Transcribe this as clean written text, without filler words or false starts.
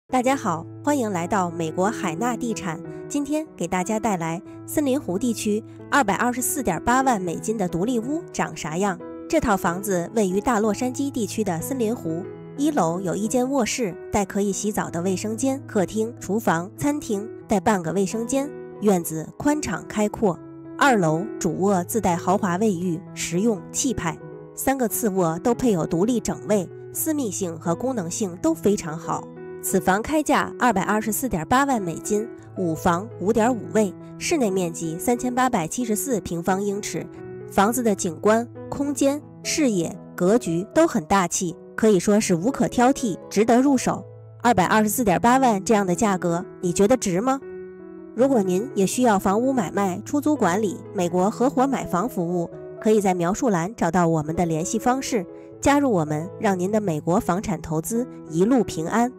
大家好，欢迎来到美国海纳地产。今天给大家带来森林湖地区224.8万美金的独立屋长啥样。这套房子位于大洛杉矶地区的森林湖，一楼有一间卧室，带可以洗澡的卫生间，客厅、厨房、餐厅带半个卫生间，院子宽敞开阔。二楼主卧自带豪华卫浴，实用气派。3个次卧都配有独立整卫，私密性和功能性都非常好。此房开价224.8万美金，5房5.5卫，室内面积3874平方英尺。房子的景观、空间、视野、格局都很大气，可以说是无可挑剔，值得入手。224.8万这样的价格，你觉得值吗？如果您也需要房屋买卖、出租管理、美国合伙买房服务，可以在描述栏找到我们的联系方式，加入我们，让您的美国房产投资一路平安。